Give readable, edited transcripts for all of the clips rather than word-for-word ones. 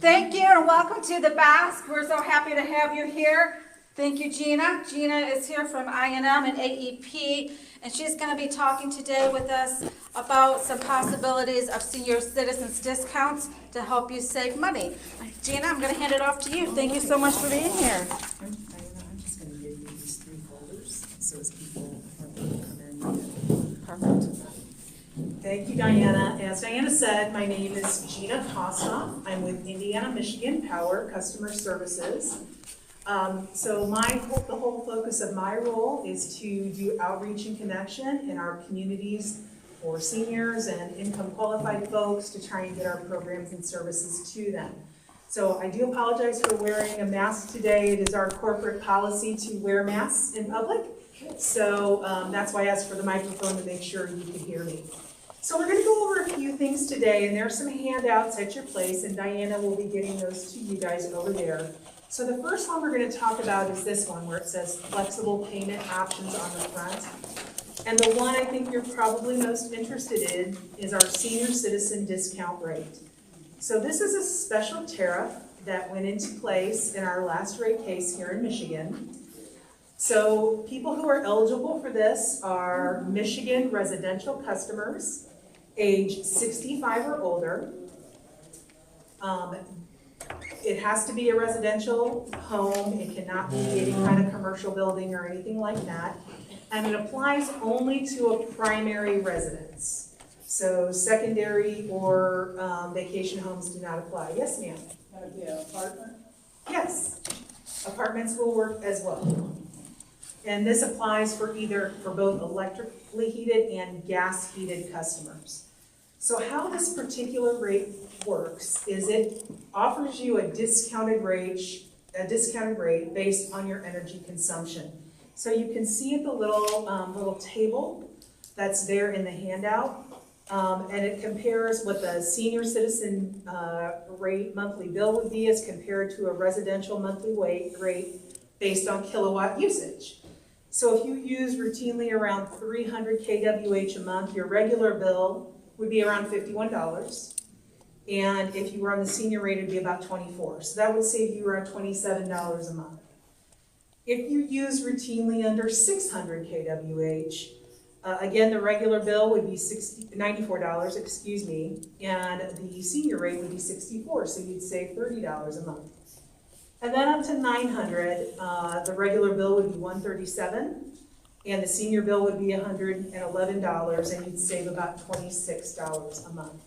Thank you and welcome to the Basque. We're so happy to have you here. Thank you, Gina. Gina is here from I&M and AEP, and she's going to be talking today with us about some possibilities of senior citizens discounts to help you save money. Gina, I'm going to hand it off to you. Thank you so much for being here. I'm just going to give you these 3 folders so as people come in. Perfect. Thank you, Diana. As Diana said, my name is Gina Kostoff. I'm with Indiana Michigan Power Customer Services. So the whole focus of my role is to do outreach and connection in our communities for seniors and income qualified folks to try and get our programs and services to them. So I do apologize for wearing a mask today. It is our corporate policy to wear masks in public. So that's why I asked for the microphone to make sure you could hear me. So we're going to go over a few things today, and there are some handouts at your place, and Diana will be getting those to you guys over there. So the first one we're going to talk about is this one, where it says flexible payment options on the front. And the one I think you're probably most interested in is our senior citizen discount rate. So this is a special tariff that went into place in our last rate case here in Michigan. So people who are eligible for this are Michigan residential customers, age 65 or older. It has to be a residential home. It cannot be any kind of commercial building or anything like that. And it applies only to a primary residence. So secondary or vacation homes do not apply. Yes, ma'am? Can it be an apartment? Yes. Apartments will work as well. And this applies for both electrically heated and gas heated customers. So how this particular rate works is it offers you a discounted rate based on your energy consumption. So you can see at the little table that's there in the handout, and it compares what the senior citizen rate monthly bill would be as compared to a residential monthly rate based on kilowatt usage. So if you use routinely around 300 kWh a month, your regular bill would be around $51. And if you were on the senior rate, it'd be about $24. So that would save you around $27 a month. If you use routinely under 600 kWh, again, the regular bill would be $94, and the senior rate would be $64, so you'd save $30 a month. And then up to 900, the regular bill would be $137, and the senior bill would be $111, and you'd save about $26 a month,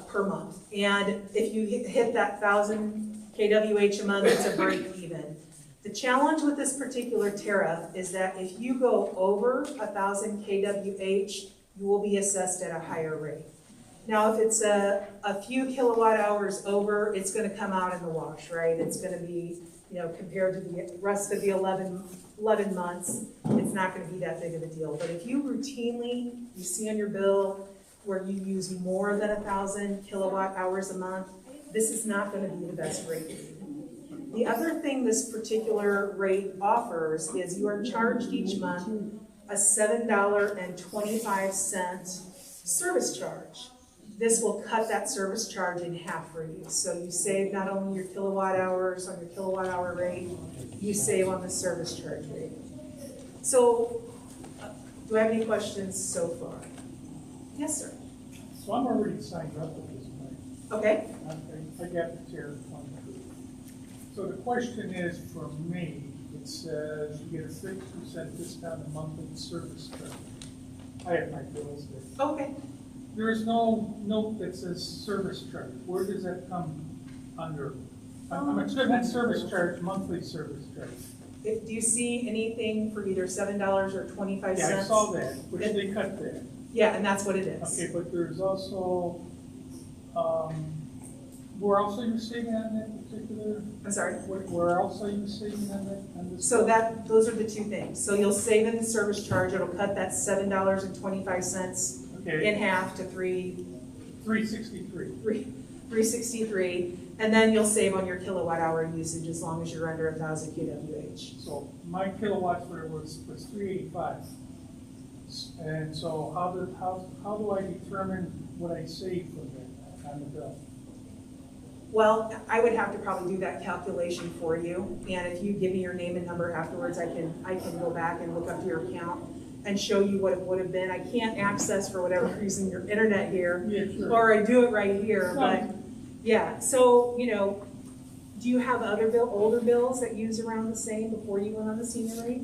per month. And if you hit that 1,000 kWh a month, it's a break even. The challenge with this particular tariff is that if you go over 1,000 kWh, you will be assessed at a higher rate. Now, if it's a few kilowatt hours over, it's going to come out in the wash, right? It's going to be, compared to the rest of the 11 months, it's not going to be that big of a deal. But if you see on your bill where you use more than 1,000 kilowatt hours a month, this is not going to be the best rate. The other thing this particular rate offers is you are charged each month a $7.25 service charge. This will cut that service charge in half for you. So you save not only your kilowatt hours on your kilowatt hour rate, you save on the service charge rate. So, do I have any questions so far? Yes, sir. So I'm already signed up at this point. Okay. I got the tariff on. So the question is, for me, it says you get a 6% discount a month on the service charge. I have my bills there. Okay. There is no note that says service charge. Where does that come under? I'm expecting service charge, monthly service charge. Do you see anything for either $7 or 25 cents? Yeah, I saw that, which they cut that. Yeah, and that's what it is. Okay, but there's also, where else are you saving on that particular? I'm sorry? Where else are you saving on that? On this So those are the two things. So you'll save in the service charge. It'll cut that $7.25 in half to $3.63, and then you'll save on your kilowatt hour usage as long as you're under 1,000 kWh. So my kilowatts was 385. And so how do I determine what I save from that on the bill? Well, I would have to probably do that calculation for you, and if you give me your name and number afterwards, I can go back and look up your account and show you what it would have been. I can't access, for whatever reason, your internet here, Yeah, sure. or I do it right here, but, yeah, so, do you have other older bills that use around the same before you went on the senior rate?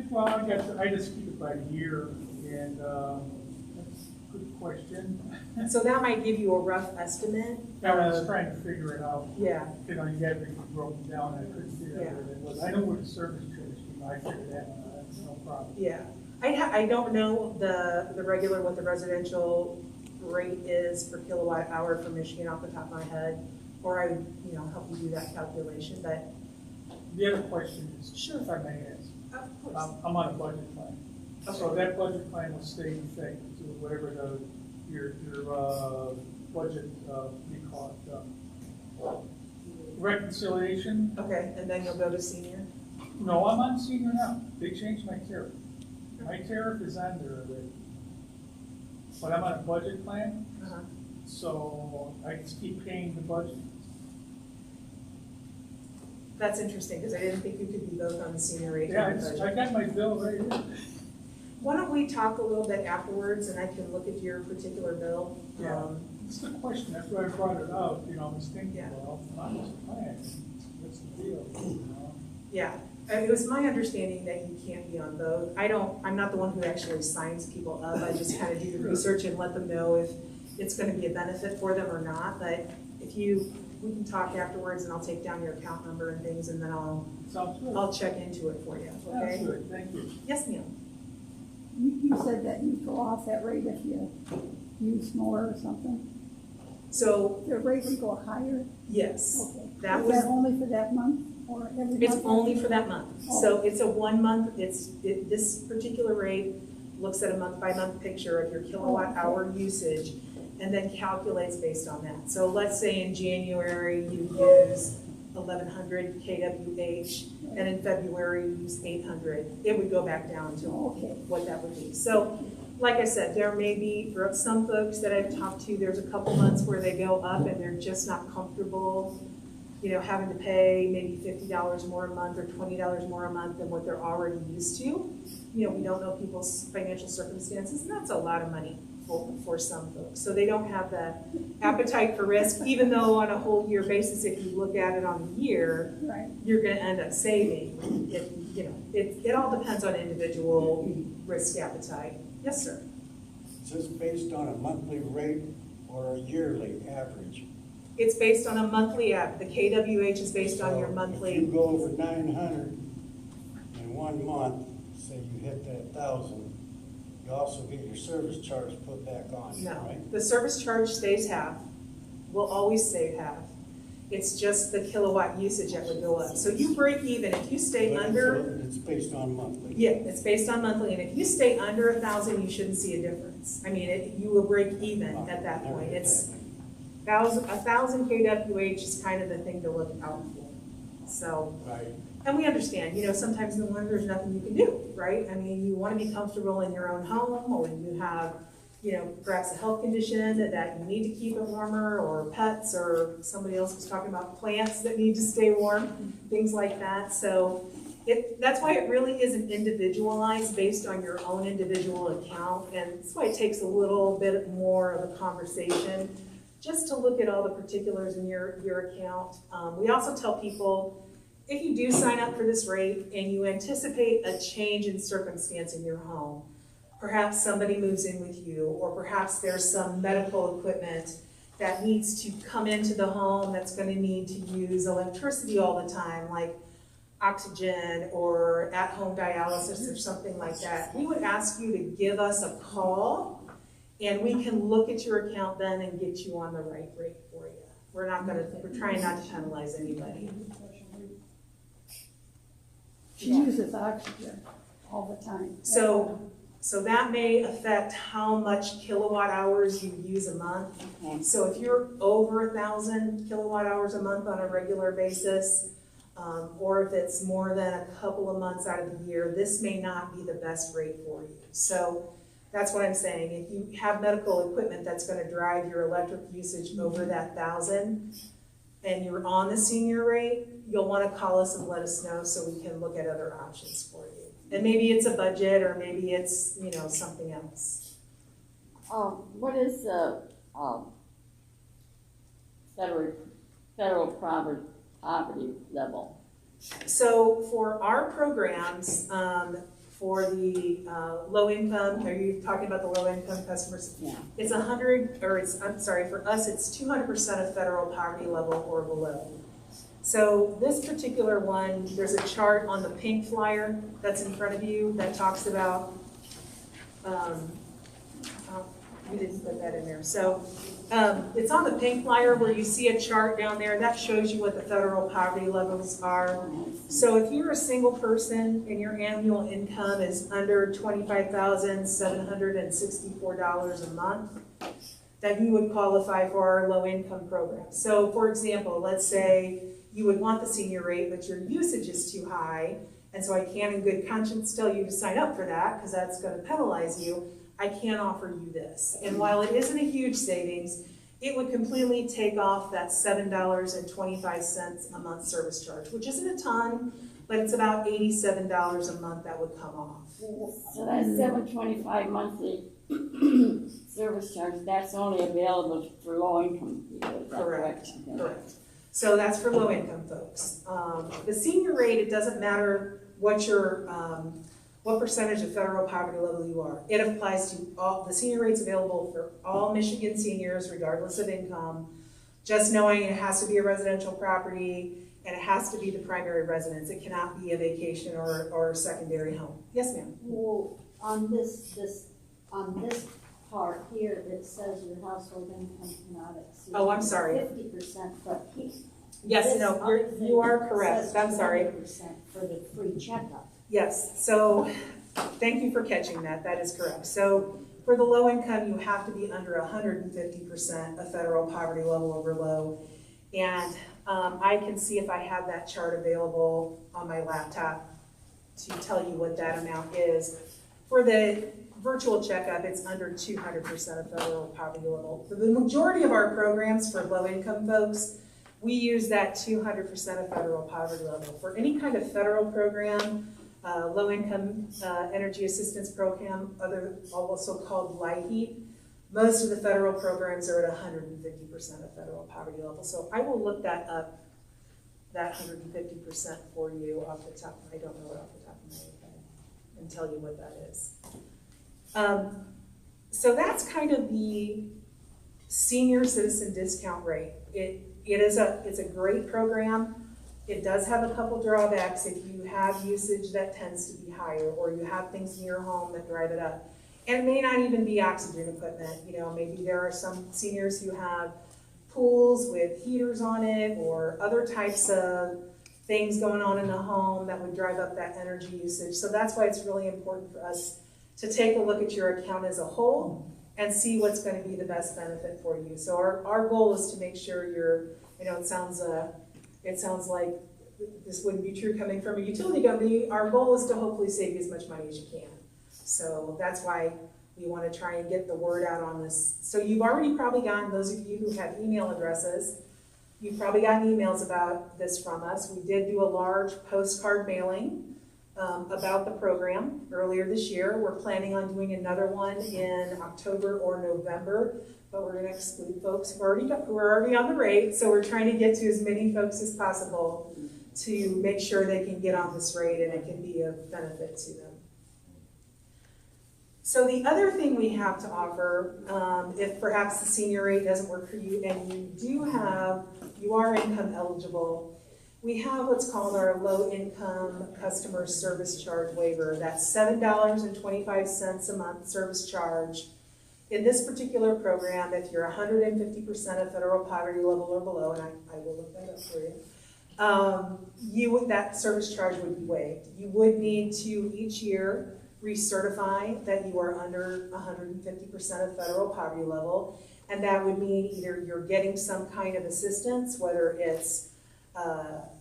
Well, I guess I just keep it by year, and that's a good question. So that might give you a rough estimate. I was trying to figure it out. Yeah, You got everything broken down, I couldn't figure out what it was. I know what the service charge is, I figured that out, that's no problem. yeah. I don't know the regular, what the residential rate is per kilowatt hour for Michigan off the top of my head, or I would, help you do that calculation, but. The other question is, Sure. if I may ask, Of course. I'm on a budget plan. So Okay. that budget plan will stay in effect to whatever your budget, you call it, reconciliation. Okay, and then you'll go to senior? No, I'm on senior now. They changed my tariff. My tariff is on there already. But I'm on a budget plan, Uh-huh. so I just keep paying the budget. That's interesting, because I didn't think you could be both on the senior rate Yeah, and the I budget. got my bill right here. Why don't we talk a little bit afterwards, and I can look at your particular bill? Yeah. It's the question, that's why I brought it out, I was thinking, Yeah. well, I'm on this plan, what's the deal, Yeah, it was my understanding that you can't be on both. I'm not the one who actually signs people up, I just kind of do the research and let them know if it's gonna be a benefit for them or not, but we can talk afterwards, and I'll take down your account number and things, and then Sounds good. I'll check into it for you, That's okay? good, thank you. Yes, ma'am. You said that you go off that rate if you use more or something? So, The rate would go higher? yes, Okay. that Is was, that only for that month or every month? it's only for that month. Oh. So it's a 1 month, this particular rate looks at a month-by-month picture of your kilowatt hour usage and then calculates based on that. So let's say in January you use 1100 kWh, and in February you use 800. It would go back down to Okay. what that would be. So, like I said, there may be, for some folks that I've talked to, there's a couple months where they go up and they're just not comfortable, having to pay maybe $50 more a month or $20 more a month than what they're already used to. We don't know people's financial circumstances, and that's a lot of money for some folks. So they don't have the appetite for risk, even though on a whole year basis, if you look at it on the year, Right. you're gonna end up saving. It all depends on individual risk appetite. Yes, sir. Is this based on a monthly rate or a yearly average? It's based on a monthly app. The KWH is based on your So If you monthly. go over 900 in 1 month, say you hit that 1,000, you also get your service charge put back on, No, right? the service charge stays half. Will always stay half. It's just the kilowatt usage that would go up. So you break even if you stay But under. It's based on monthly. Yeah, it's based on monthly, and if you stay under 1,000, you shouldn't see a difference. I mean, you will break even at that point. It's 1,000 kWh is kind of the thing to look out for. So, Right. and we understand, sometimes in the winter, there's nothing you can do, right? I mean, you want to be comfortable in your own home, or you have, perhaps a health condition that you need to keep it warmer, or pets, or somebody else was talking about plants that need to stay warm, things like that. So that's why it really isn't individualized based on your own individual account, and that's why it takes a little bit more of a conversation just to look at all the particulars in your account. We also tell people, if you do sign up for this rate and you anticipate a change in circumstance in your home, perhaps somebody moves in with you, or perhaps there's some medical equipment that needs to come into the home that's going to need to use electricity all the time, like oxygen or at-home dialysis or something like that, we would ask you to give us a call, and we can look at your account then and get you on the right rate for you. We're trying not to penalize anybody. She uses oxygen all the time. So that may affect how much kilowatt hours you use a month. So if you're over 1,000 kilowatt hours a month on a regular basis, or if it's more than a couple of months out of the year, this may not be the best rate for you. So that's what I'm saying. If you have medical equipment that's going to drive your electric usage over that 1,000, and you're on the senior rate, you'll want to call us and let us know so we can look at other options for you. And maybe it's a budget, or maybe it's, you know, something else. What is the, federal poverty level? So for our programs, for the low income, are you talking about the low income customers? Yeah. It's for us, it's 200% of federal poverty level or below. So this particular one, there's a chart on the pink flyer that's in front of you that talks about, we didn't put that in there. So it's on the pink flyer where you see a chart down there that shows you what the federal poverty levels are. So if you're a single person and your annual income is under $25,764 a month, then you would qualify for our low income program. So for example, let's say you would want the senior rate, but your usage is too high, and so I can in good conscience tell you to sign up for that because that's going to penalize you. I can't offer you this. And while it isn't a huge savings, it would completely take off that $7.25 a month service charge, which isn't a ton, but it's about $87 a month that would come off. So that's $725 monthly service charge, that's only available for low income people, is that correct? Okay. Correct. So that's for low income folks. The senior rate, it doesn't matter what your, what percentage of federal poverty level you are. It applies to all, the senior rate's available for all Michigan seniors regardless of income. Just knowing it has to be a residential property and it has to be the primary residence. It cannot be a vacation or a secondary home. Yes, ma'am. Well, on this part here that says your household income cannot exceed. Oh, I'm sorry. 50%, but Yes, no, you are correct. I'm sorry. 100% for the free checkup. Yes, so thank you for catching that. That is correct. So for the low income, you have to be under 150% of federal poverty level or below. And I can see if I have that chart available on my laptop to tell you what that amount is. For the virtual checkup, it's under 200% of federal poverty level. For the majority of our programs for low income folks, we use that 200% of federal poverty level. For any kind of federal program, low income energy assistance program, also called LIHEAP, most of the federal programs are at 150% of federal poverty level. So I will look that up, that 150% for you off the top. I don't know it off the top of my head and tell you what that is. So that's kind of the senior citizen discount rate. It's a great program. It does have a couple drawbacks if you have usage that tends to be higher or you have things in your home that drive it up. And it may not even be oxygen equipment. You know, maybe there are some seniors who have pools with heaters on it or other types of things going on in the home that would drive up that energy usage. So that's why it's really important for us to take a look at your account as a whole and see what's going to be the best benefit for you. So our goal is to make sure you're, you know, it sounds like this wouldn't be true coming from a utility company. Our goal is to hopefully save you as much money as you can. So that's why we want to try and get the word out on this. So you've already probably gotten, those of you who have email addresses, you've probably gotten emails about this from us. We did do a large postcard mailing about the program earlier this year. We're planning on doing another one in October or November, but we're going to exclude folks who are already on the rate. So we're trying to get to as many folks as possible to make sure they can get on this rate and it can be of benefit to them. So the other thing we have to offer, if perhaps the senior rate doesn't work for you and you are income eligible, we have what's called our low income customer service charge waiver. That's $7.25 a month service charge. In this particular program, if you're 150% of federal poverty level or below, and I will look that up for you, that service charge would be waived. You would need to each year recertify that you are under 150% of federal poverty level, and that would mean either you're getting some kind of assistance, whether it's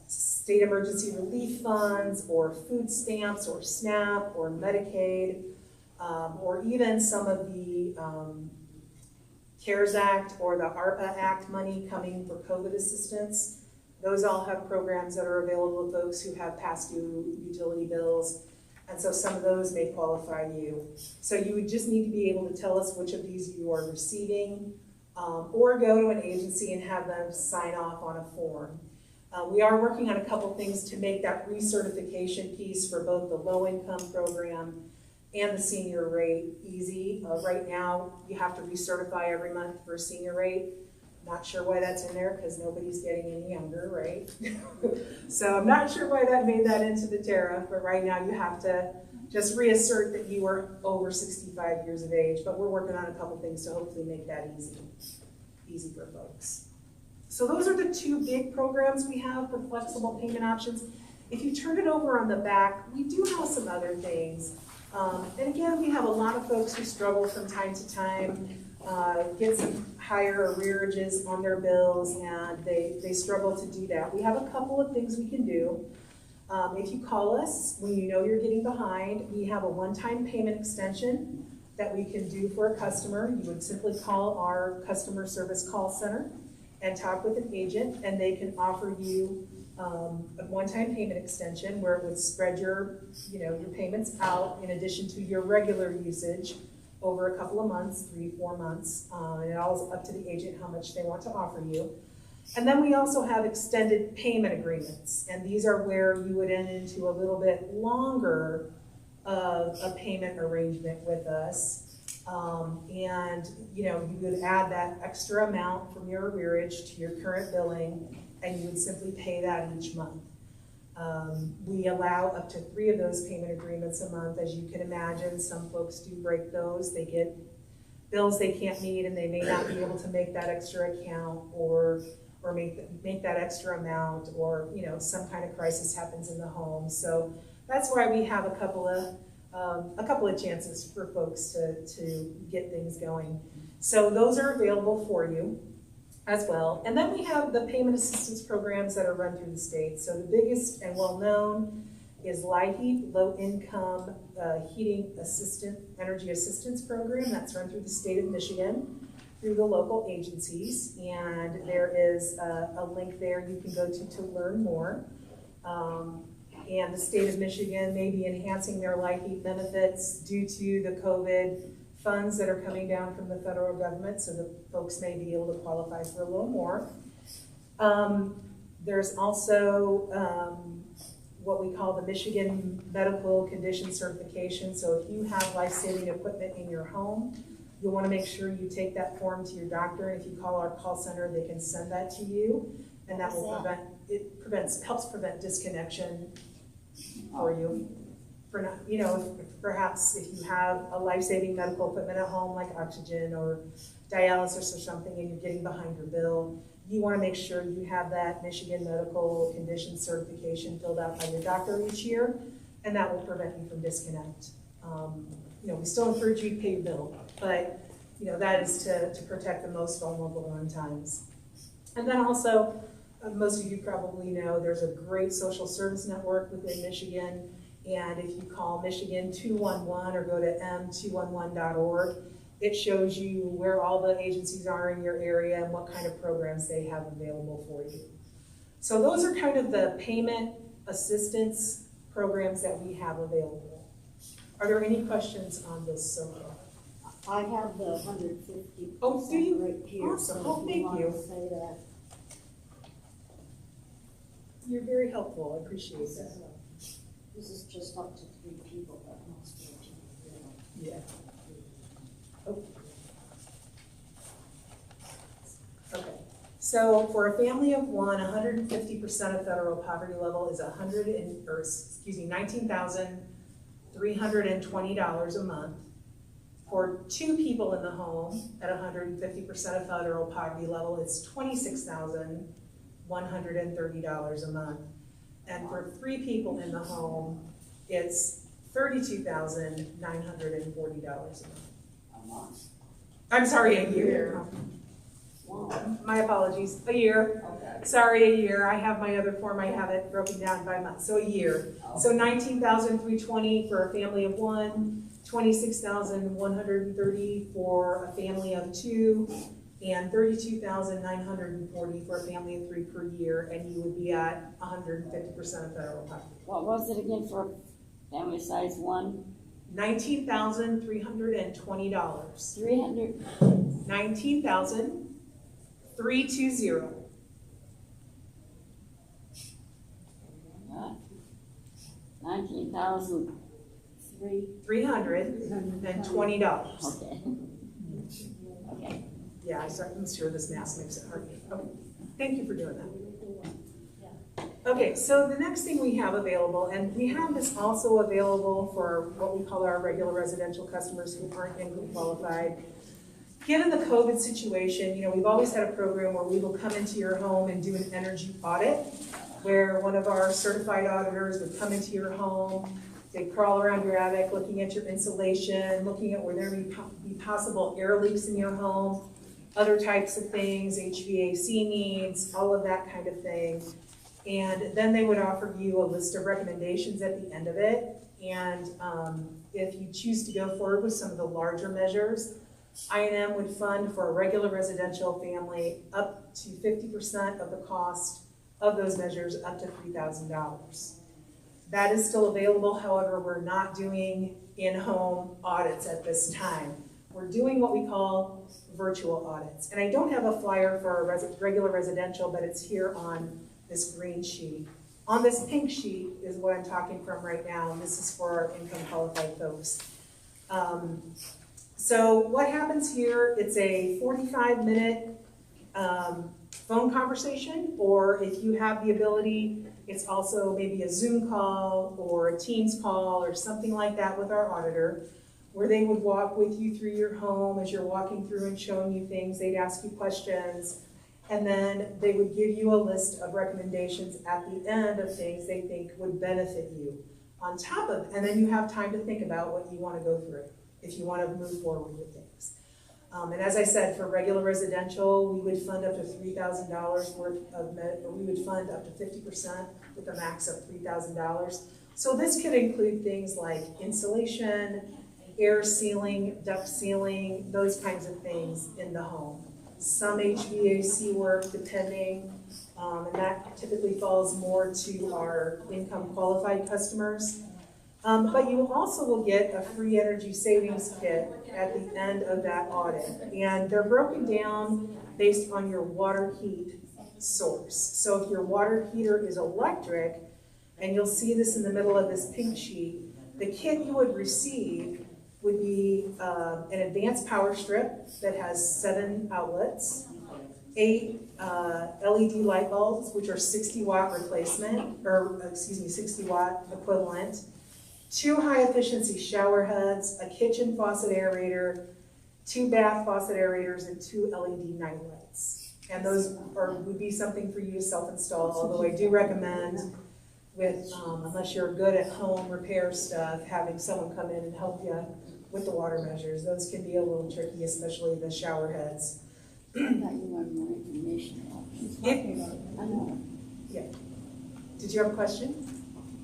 state emergency relief funds or food stamps or SNAP or Medicaid, or even some of the CARES Act or the ARPA Act money coming for COVID assistance. Those all have programs that are available to folks who have past due utility bills. And so some of those may qualify you. So you would just need to be able to tell us which of these you are receiving, or go to an agency and have them sign off on a form. We are working on a couple things to make that recertification piece for both the low-income program and the senior rate easy. Right now, you have to recertify every month for a senior rate. Not sure why that's in there, because nobody's getting any younger, right? So I'm not sure why that made that into the tariff, but right now you have to just reassert that you are over 65 years of age, but we're working on a couple things to hopefully make that easy for folks. So those are the two big programs we have for flexible payment options. If you turn it over on the back, we do have some other things. And again, we have a lot of folks who struggle from time to time, get some higher arrearages on their bills, and they struggle to do that. We have a couple of things we can do. If you call us when you know you're getting behind, we have a one-time payment extension that we can do for a customer. You would simply call our customer service call center and talk with an agent, and they can offer you a one-time payment extension where it would spread your payments out in addition to your regular usage over a couple of months, 3-4 months. And it all is up to the agent how much they want to offer you. And then we also have extended payment agreements, and these are where you would enter into a little bit longer of a payment arrangement with us. And you would add that extra amount from your arrearage to your current billing, and you would simply pay that each month. We allow up to 3 of those payment agreements a month. As you can imagine, some folks do break those. They get bills they can't meet, and they may not be able to make that extra account or make that extra amount, or some kind of crisis happens in the home. So that's why we have a couple of chances for folks to get things going. So those are available for you as well. And then we have the payment assistance programs that are run through the state. So the biggest and well-known is LIHEAP, Low Income Heating Energy Assistance Program. That's run through the state of Michigan through the local agencies. And there is a link there you can go to learn more. And the state of Michigan may be enhancing their LIHEAP benefits due to the COVID funds that are coming down from the federal government, so the folks may be able to qualify for a little more. There's also what we call the Michigan Medical Condition Certification. So if you have life-saving equipment in your home, you'll want to make sure you take that form to your doctor. And if you call our call center, they can send that to you, and that will helps prevent disconnection for you. For not, perhaps if you have a life-saving medical equipment at home, like oxygen or dialysis or something, and you're getting behind your bill, you want to make sure you have that Michigan Medical Condition Certification filled out by your doctor each year, and that will prevent you from disconnect. We still encourage you to pay your bill, but that is to protect the most vulnerable on times. And then also, most of you probably know, there's a great social service network within Michigan. And if you call Michigan 211 or go to m211.org, it shows you where all the agencies are in your area and what kind of programs they have available for you. So those are kind of the payment assistance programs that we have available. Are there any questions on this so far? I have the 150% Oh, do you? right here. Awesome. So Oh, if thank want you. to say that. You're very helpful. I appreciate that. This is just up to 3 people, but most of them, Yeah. Oh. Okay. So for a family of one, 150% of federal poverty level is $19,320 a month. For 2 people in the home at 150% of federal poverty level, it's $26,130 a month. And for 3 people in the home, it's $32,940 a month. I'm sorry, a year. My apologies, a year. Okay. Sorry, a year. I have my other form, I have it broken down by month, so a year. So $19,320 for a family of 1, $26,130 for a family of 2, and $32,940 for a family of 3 per year, and you would be at 150% of federal coverage. What was it again for family size 1? $19,320. 300? 19,320. 19,003. $320. Okay. Okay. Yeah, I'm sure this math makes it hard. Okay. Thank you for doing that. Okay, so the next thing we have available, and we have this also available for what we call our regular residential customers who aren't income qualified. Given the COVID situation, we've always had a program where we will come into your home and do an energy audit, where one of our certified auditors would come into your home. They crawl around your attic, looking at your insulation, looking at where there may be possible air leaks in your home, other types of things, HVAC needs, all of that kind of thing. And then they would offer you a list of recommendations at the end of it. And if you choose to go forward with some of the larger measures, I&M would fund for a regular residential family up to 50% of the cost of those measures, up to $3,000. That is still available. However, we're not doing in-home audits at this time. We're doing what we call virtual audits. And I don't have a flyer for a regular residential, but it's here on this green sheet. On this pink sheet is what I'm talking from right now, and this is for our income qualified folks. So what happens here, it's a 45-minute phone conversation, or if you have the ability, it's also maybe a Zoom call or a Teams call or something like that with our auditor, where they would walk with you through your home as you're walking through and showing you things. They'd ask you questions, and then they would give you a list of recommendations at the end of things they think would benefit you on top of, and then you have time to think about what you want to go through if you want to move forward with things. And as I said, for regular residential, we would fund up to $3,000 worth of, or we would fund up to 50% with a max of $3,000. So this could include things like insulation, air sealing, duct sealing, those kinds of things in the home. Some HVAC work depending, and that typically falls more to our income qualified customers. But you also will get a free energy savings kit at the end of that audit. And they're broken down based on your water heat source. So if your water heater is electric, and you'll see this in the middle of this pink sheet, the kit you would receive would be an advanced power strip that has 7 outlets, 8 LED light bulbs, which are 60-watt replacement, or 60-watt equivalent, 2 high-efficiency shower heads, a kitchen faucet aerator, 2 bath faucet aerators, and 2 LED night lights. And those would be something for you to self-install, although I do recommend, with unless you're good at home repair stuff, having someone come in and help you with the water measures. Those can be a little tricky, especially the shower heads. I thought you wanted more information. She's talking about it. I know. Yeah. Did you have a question?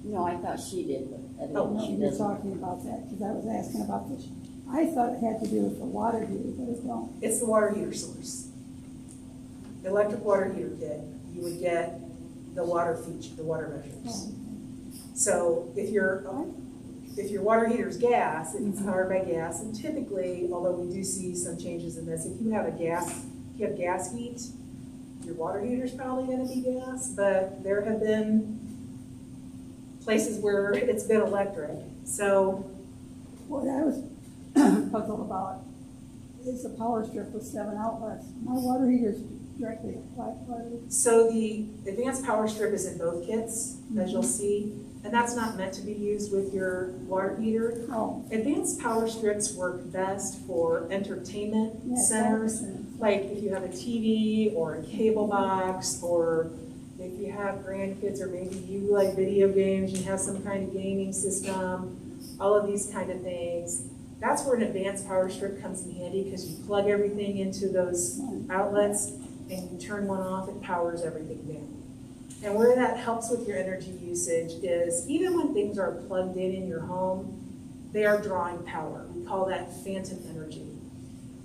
No, I thought she did, but No, she you're doesn't. talking about that, because I was asking about this. I thought it had to do with the water heater, but it don't. It's the water heater source. The electric water heater kit, you would get the water feature, the water measures. Oh, So if your water heater is gas, if it's powered by gas, and typically, although we do see some changes in this, if you have gas heat, your water heater is probably going to be gas, but there have been places where it's been electric. So What I was puzzled about is the power strip with 7 outlets. My water heater's directly applied. So the advanced power strip is in both kits, as you'll see, and that's not meant to be used with your water heater. Oh, Advanced power strips work best for entertainment yes, centers, that's- like if you have a TV or a cable box, or if you have grandkids, or maybe you like video games, you have some kind of gaming system, all of these kind of things. That's where an advanced power strip comes in handy, because you plug everything into those outlets and you turn one off, it powers everything down. And where that helps with your energy usage is even when things are plugged in your home, they are drawing power. We call that phantom energy.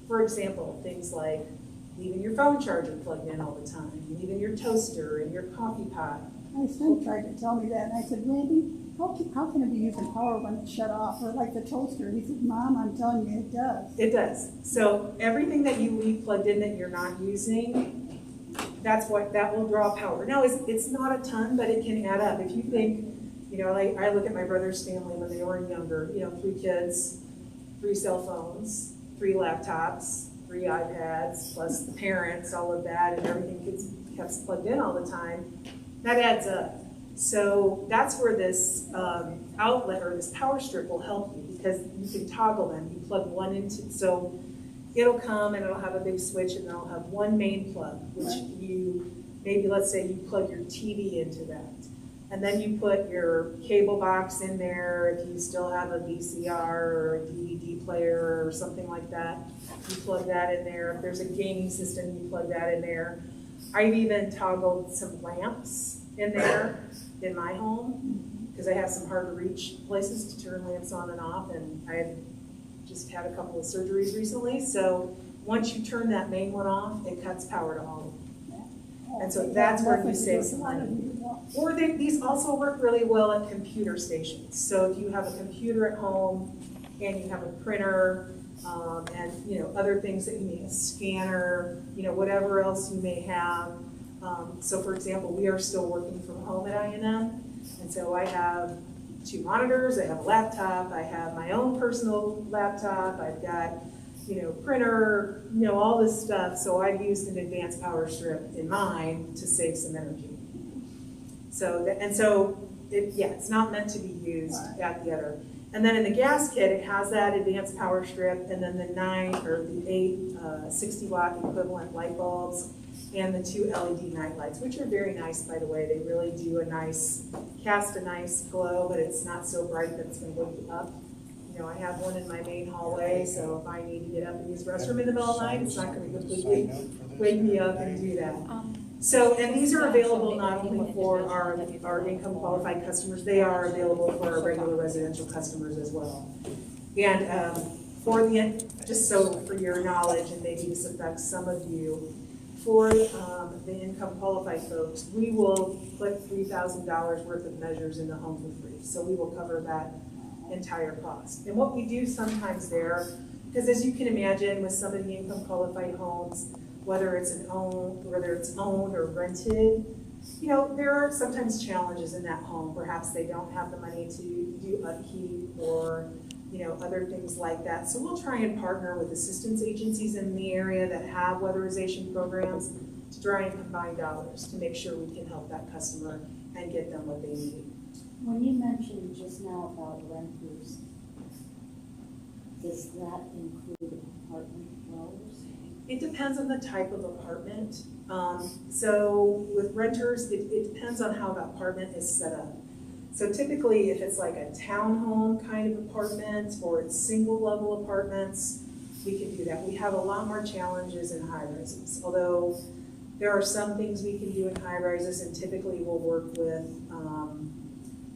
For example, things like leaving your phone charger plugged in all the time, leaving your toaster and your coffee pot. My son tried to tell me that, and I said, Randy, how can it be using power when it's shut off, or like the toaster? He said, Mom, I'm telling you, it does. It does. So everything that you leave plugged in that you're not using, that will draw power. Now, it's not a ton, but it can add up. If you think, like I look at my brother's family when they were younger, 3 kids, 3 cell phones, 3 laptops, 3 iPads, plus the parents, all of that, and everything gets plugged in all the time, that adds up. So that's where this outlet or this power strip will help you, because you can toggle them. You plug one into, so it'll come and it'll have a big switch, and it'll have one main plug, which maybe let's say you plug your TV into that. And then you put your cable box in there. If you still have a VCR or a DVD player or something like that, you plug that in there. If there's a gaming system, you plug that in there. I've even toggled some lamps in there in my home, because I have some hard to reach places to turn lamps on and off, and I've just had a couple of surgeries recently. So once you turn that main one off, it cuts power to all of them. And so that's where you save some money. Or these also work really well at computer stations. So if you have a computer at home and you have a printer and other things that you need, a scanner, whatever else you may have. So for example, we are still working from home at I&M, and so I have 2 monitors, I have a laptop, I have my own personal laptop, I've got printer, all this stuff. So I've used an advanced power strip in mine to save some energy. So it's not meant to be used at the other. And then in the gas kit, it has that advanced power strip, and then the 8 60-watt equivalent light bulbs, and the 2 LED night lights, which are very nice, by the way. They really do cast a nice glow, but it's not so bright that it's going to wake you up. I have one in my main hallway, so if I need to get up and use the restroom in the middle of the night, it's not going to completely wake me up and do that. So, and these are available not only for our income qualified customers, they are available for our regular residential customers as well. And just so for your knowledge, and maybe this affects some of you, for the income qualified folks, we will put $3,000 worth of measures in the home for free. So we will cover that entire cost. And what we do sometimes there, because as you can imagine with some of the income qualified homes, whether it's owned or rented, there are sometimes challenges in that home. Perhaps they don't have the money to do upkeep or other things like that. So we'll try and partner with assistance agencies in the area that have weatherization programs to try and combine dollars to make sure we can help that customer and get them what they need. When you mentioned just now about renters, does that include apartment dwellers? It depends on the type of apartment. So with renters, it depends on how the apartment is set up. So typically, if it's like a townhome kind of apartment or it's single level apartments, we can do that. We have a lot more challenges in high rises, although there are some things we can do in high rises, and typically we'll work with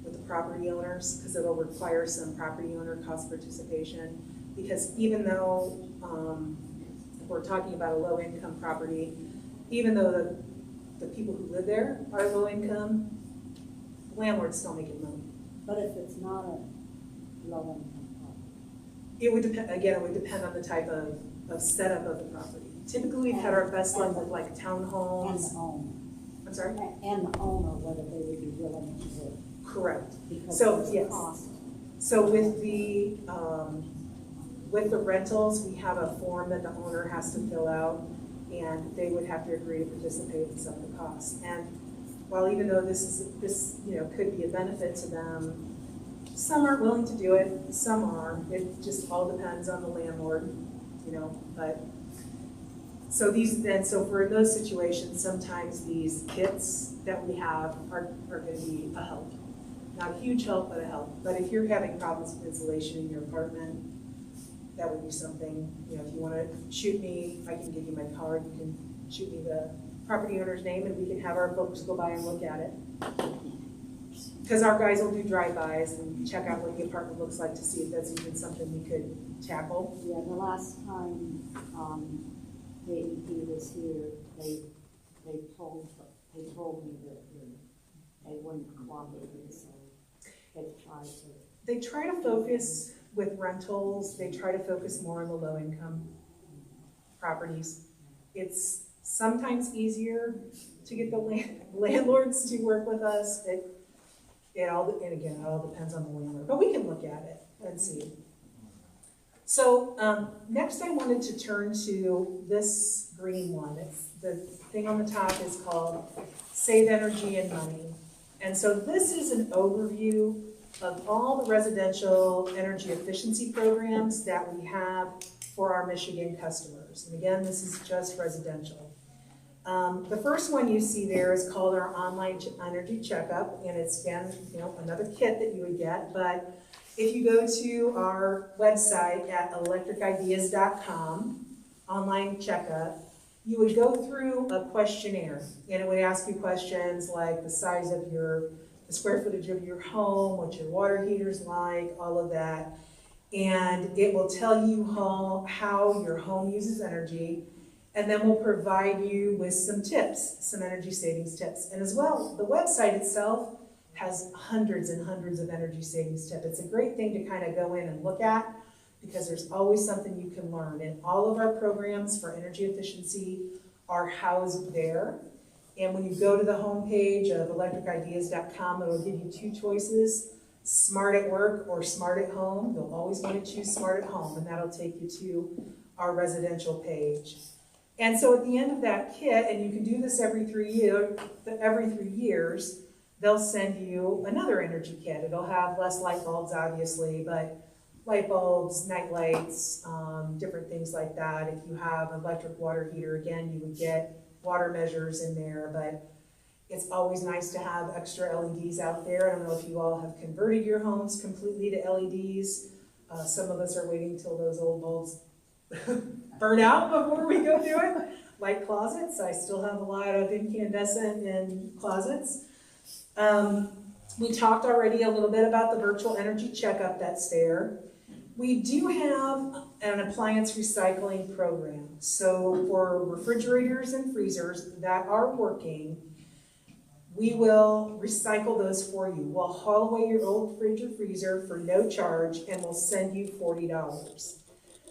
the property owners, because it'll require some property owner cost participation. Because even though we're talking about a low income property, even though the people who live there are low income, landlord's still making money. But if it's not a low income property? It would depend, again, it would depend on the type of setup of the property. Typically, we've had our best luck with like townhomes. And the owner. I'm sorry? And the owner, whether they would be willing to do it. Correct. Because So, there's a yes. cost. So with the rentals, we have a form that the owner has to fill out, and they would have to agree to participate in some of the costs. And while even though this could be a benefit to them, some aren't willing to do it, some are. It just all depends on the landlord, but so for those situations, sometimes these kits that we have are going to be a help. Not a huge help, but a help. But if you're having problems with insulation in your apartment, that would be something, if you want to shoot me, I can give you my card, you can shoot me the property owner's name, and we can have our folks go by and look at it. because our guys will do drive-bys and check out what the apartment looks like to see if that's even something we could tackle. Yeah, the last time, the AEP was here, they told me that they wouldn't cooperate, so They try to focus with rentals, they try to focus more on the low-income properties. It's sometimes easier to get the landlords to work with us. It all depends on the landlord, but we can look at it and see. So next I wanted to turn to this green one. It's the thing on the top is called Save Energy and Money. And so this is an overview of all the residential energy efficiency programs that we have for our Michigan customers. And again, this is just residential. The first one you see there is called our online energy checkup, and it's again, another kit that you would get. But if you go to our website at electricideas.com, online checkup, you would go through a questionnaire, and it would ask you questions like the size of the square footage of your home, what your water heater's like, all of that. And it will tell you how your home uses energy, and then we'll provide you with some tips, some energy savings tips. And as well, the website itself has hundreds and hundreds of energy savings tips. It's a great thing to kind of go in and look at because there's always something you can learn. And all of our programs for energy efficiency are housed there. And when you go to the homepage of electricideas.com, it will give you two choices, Smart at Work or Smart at Home. You'll always want to choose Smart at Home, and that'll take you to our residential page. And so at the end of that kit, and you can do this every 3 years, they'll send you another energy kit. It'll have less light bulbs, obviously, but light bulbs, night lights, different things like that. If you have an electric water heater, again, you would get water measures in there, but it's always nice to have extra LEDs out there. I don't know if you all have converted your homes completely to LEDs. Some of us are waiting till those old bulbs burn out before we go do it. Like closets, I still have a lot of incandescent in closets. We talked already a little bit about the virtual energy checkup that's there. We do have an appliance recycling program. So for refrigerators and freezers that are working, we will recycle those for you. We'll haul away your old fridge or freezer for no charge, and we'll send you $40.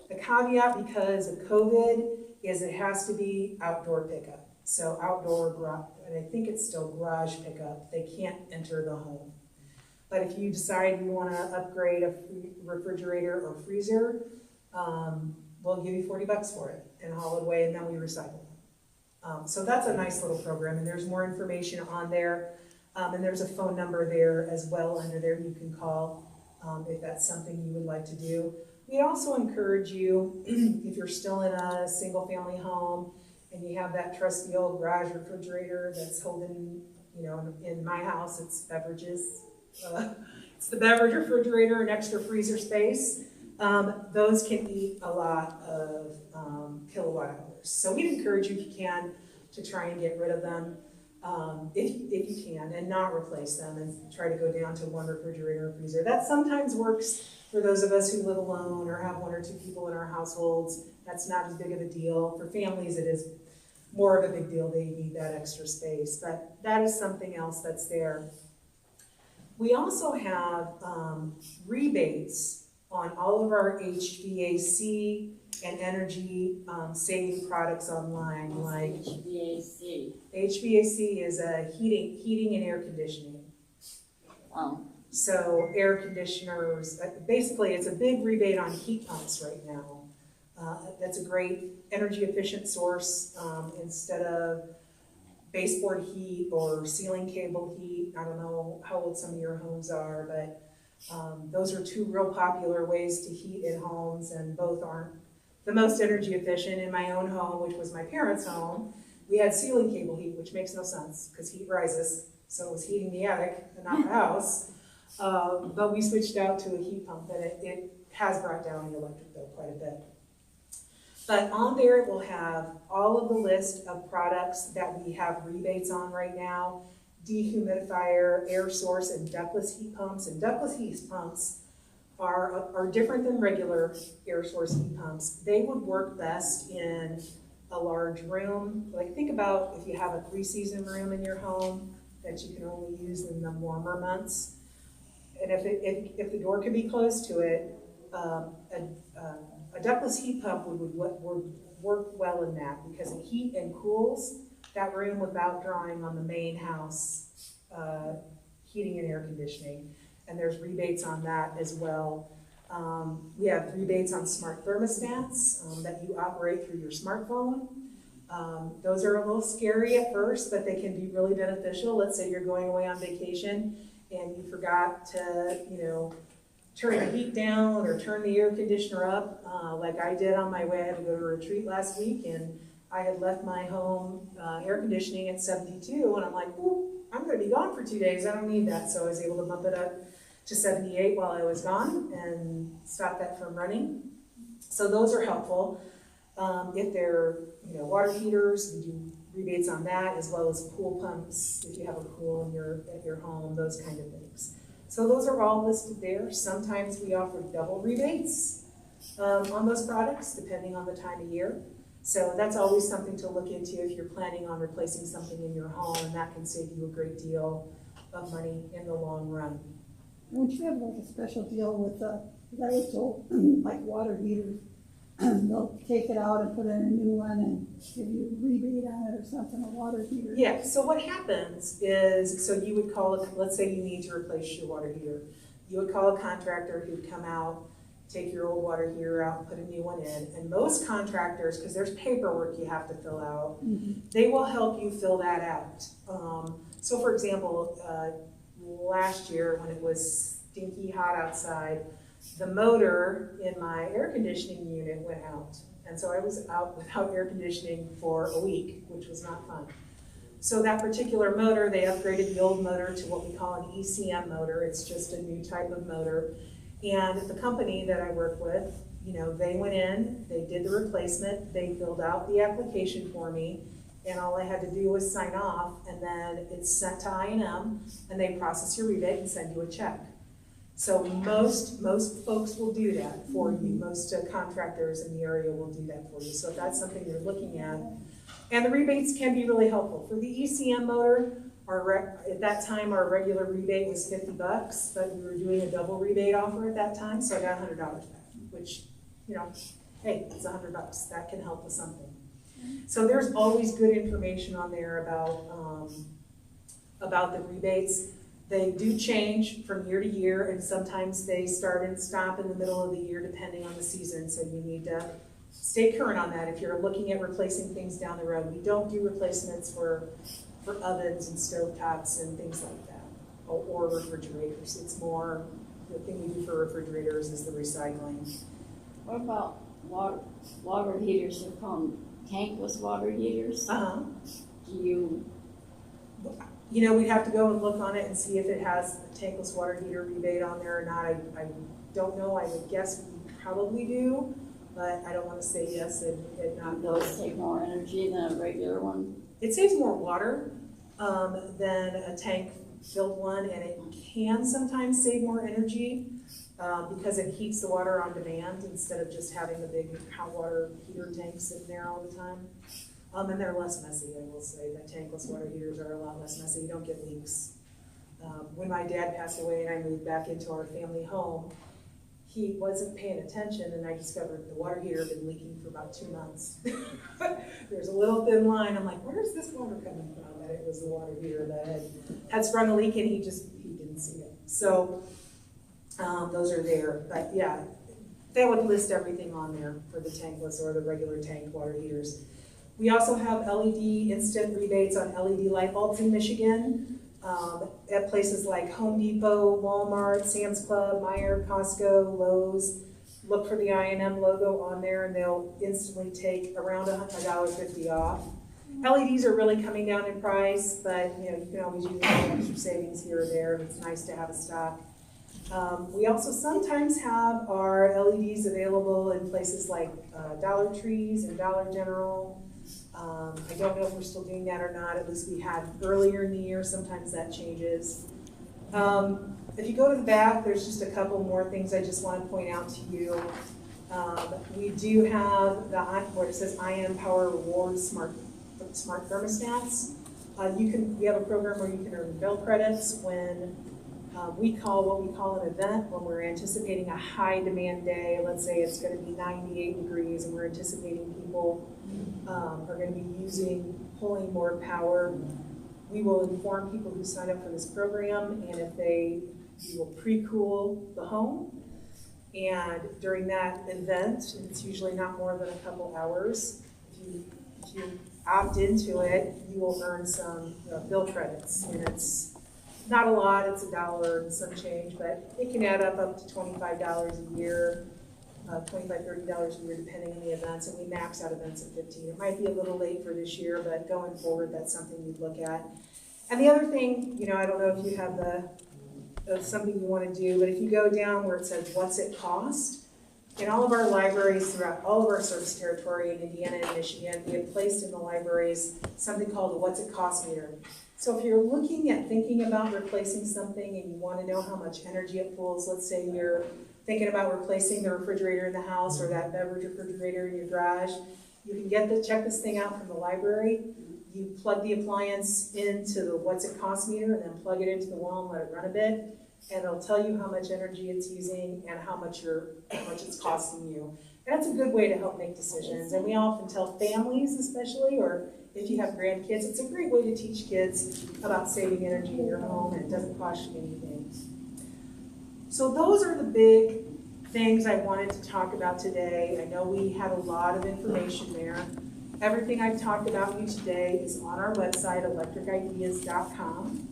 The caveat, because of COVID, is it has to be outdoor pickup. So outdoor garage, and I think it's still garage pickup. They can't enter the home. But if you decide you want to upgrade a refrigerator or freezer, we'll give you $40 for it and haul it away, and then we recycle them. So that's a nice little program, and there's more information on there. And there's a phone number there as well under there you can call if that's something you would like to do. We also encourage you, if you're still in a single-family home and you have that trusty old garage refrigerator that's holding, in my house, it's beverages. It's the beverage refrigerator and extra freezer space. Those can eat a lot of kilowatt hours. So we'd encourage you, if you can, to try and get rid of them if you can, and not replace them, and try to go down to one refrigerator or freezer. That sometimes works for those of us who live alone or have one or two people in our households. That's not as big of a deal. For families, it is more of a big deal. They need that extra space, but that is something else that's there. We also have rebates on all of our HVAC and energy saving products online, like HVAC. HVAC is a heating and air conditioning. So air conditioners, basically it's a big rebate on heat pumps right now. That's a great energy efficient source instead of baseboard heat or ceiling cable heat. I don't know how old some of your homes are, but those are two real popular ways to heat in homes, and both aren't the most energy efficient. In my own home, which was my parents' home, we had ceiling cable heat, which makes no sense because heat rises, so it was heating the attic and not the house. But we switched out to a heat pump, and it has brought down the electric bill quite a bit. But on there, it will have all of the list of products that we have rebates on right now, dehumidifier, air source, and ductless heat pumps. And ductless heat pumps are different than regular air source heat pumps. They would work best in a large room. Like think about if you have a 3-season room in your home that you can only use in the warmer months. And if the door could be closed to it, a ductless heat pump would work well in that because it heat and cools that room without drawing on the main house heating and air conditioning. And there's rebates on that as well. We have rebates on smart thermostats that you operate through your smartphone. Those are a little scary at first, but they can be really beneficial. Let's say you're going away on vacation and you forgot to, turn the heat down or turn the air conditioner up, like I did on my way. I had to go to a retreat last week and I had left my home air conditioning at 72 and I'm like, ooh, I'm gonna be gone for 2 days. I don't need that. So I was able to bump it up to 78 while I was gone and stop that from running. So those are helpful. If they're, water heaters, we do rebates on that, as well as pool pumps, if you have a pool at your home, those kind of things. So those are all listed there. Sometimes we offer double rebates on those products, depending on the time of year. So that's always something to look into if you're planning on replacing something in your home, and that can save you a great deal of money in the long run. Don't you have like a special deal with, that was told, like water heaters? They'll take it out and put in a new one and give you a rebate on it or something, a water heater. Yeah, so what happens is, so you would call, let's say you need to replace your water heater. You would call a contractor who'd come out, take your old water heater out and put a new one in. And most contractors, because there's paperwork you have to fill out, they will help you fill that out. So for example, last year when it was stinky hot outside, the motor in my air conditioning unit went out. And so I was out without air conditioning for a week, which was not fun. So that particular motor, they upgraded the old motor to what we call an ECM motor. It's just a new type of motor. And the company that I work with, they went in, they did the replacement, they filled out the application for me, and all I had to do was sign off, and then it's sent to I&M, and they process your rebate and send you a check. So most folks will do that for you. Most contractors in the area will do that for you. So if that's something you're looking at, and the rebates can be really helpful. For the ECM motor, at that time our regular rebate was $50, but we were doing a double rebate offer at that time, so I got $100 back, which, hey, it's $100. That can help with something. So there's always good information on there about the rebates. They do change from year to year, and sometimes they start and stop in the middle of the year depending on the season, so you need to stay current on that if you're looking at replacing things down the road. We don't do replacements for ovens and stovetops and things like that, or refrigerators. It's more, the thing we do for refrigerators is the recycling. What about water heaters? They're called tankless water heaters. Uh-huh. We'd have to go and look on it and see if it has a tankless water heater rebate on there or not. I don't know. I would guess we probably do, but I don't want to say yes and not. Those take more energy than a regular one. It saves more water than a tank-filled one, and it can sometimes save more energy because it heats the water on demand instead of just having a big hot water heater tank sitting there all the time. And they're less messy, I will say. The tankless water heaters are a lot less messy. You don't get leaks. When my dad passed away and I moved back into our family home, he wasn't paying attention, and I discovered the water heater had been leaking for about 2 months. There's a little thin line. I'm like, where's this water coming from? And it was the water heater that had sprung a leak, and he didn't see it. So those are there. But yeah, they would list everything on there for the tankless or the regular tanked water heaters. We also have LED instant rebates on LED light bulbs in Michigan at places like Home Depot, Walmart, Sam's Club, Meijer, Costco, Lowe's. Look for the I&M logo on there and they'll instantly take around $1.50 off. LEDs are really coming down in price, but you can always use extra savings here or there. It's nice to have a stock. We also sometimes have our LEDs available in places like Dollar Trees and Dollar General. I don't know if we're still doing that or not, at least we had earlier in the year, sometimes that changes. If you go to the back, there's just a couple more things I just want to point out to you. We do have where it says IM Power Rewards Smart Thermostats. We have a program where you can earn bill credits when we call what we call an event, when we're anticipating a high demand day. Let's say it's going to be 98 degrees and we're anticipating people are going to be pulling more power. We will inform people who sign up for this program, and if we will pre-cool the home. And during that event, it's usually not more than a couple hours. If you opt into it, you will earn some bill credits, and it's not a lot. It's $1 and some change, but it can add up to $25 a year, $25, $30 a year, depending on the events. And we max out events at 15. It might be a little late for this year, but going forward, that's something you'd look at. And the other thing, I don't know if you have something you want to do, but if you go down where it says, what's it cost? In all of our libraries throughout all of our service territory in Indiana and Michigan, we have placed in the libraries something called a what's it cost meter. So if you're looking at thinking about replacing something and you want to know how much energy it pulls, let's say you're thinking about replacing the refrigerator in the house or that beverage refrigerator in your garage, you can check this thing out from the library. You plug the appliance into the what's it cost meter and then plug it into the wall and let it run a bit. And it'll tell you how much energy it's using and how much it's costing you. And that's a good way to help make decisions. And we often tell families especially, or if you have grandkids, it's a great way to teach kids about saving energy in your home, and it doesn't cost you anything. So those are the big things I wanted to talk about today. I know we had a lot of information there. Everything I've talked about you today is on our website, electricideas.com.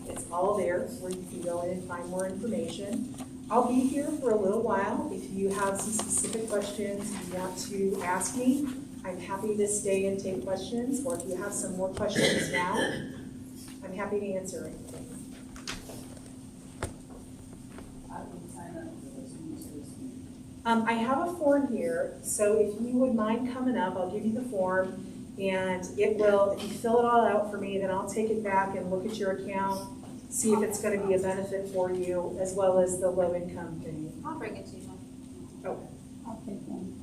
It's all there where you can go in and find more information. I'll be here for a little while. If you have some specific questions you want to ask me, I'm happy to stay and take questions, or if you have some more questions now, I'm happy to answer anything. I have a form here, so if you would mind coming up, I'll give you the form, and if you fill it all out for me, then I'll take it back and look at your account, see if it's going to be a benefit for you, as well as the low income thing. I'll bring it to you. Oh. I'll take one.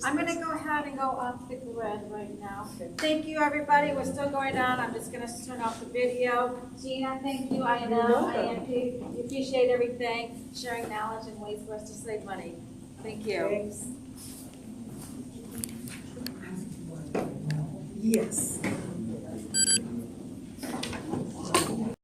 I'm going to go ahead and go off the grid right now. Okay. Thank you, everybody. We're still going on. I'm just going to turn off the video. Gina, thank you. I You're know, welcome. INP. We appreciate everything, sharing knowledge and ways for us to save money. Thank you. Thanks. Yes.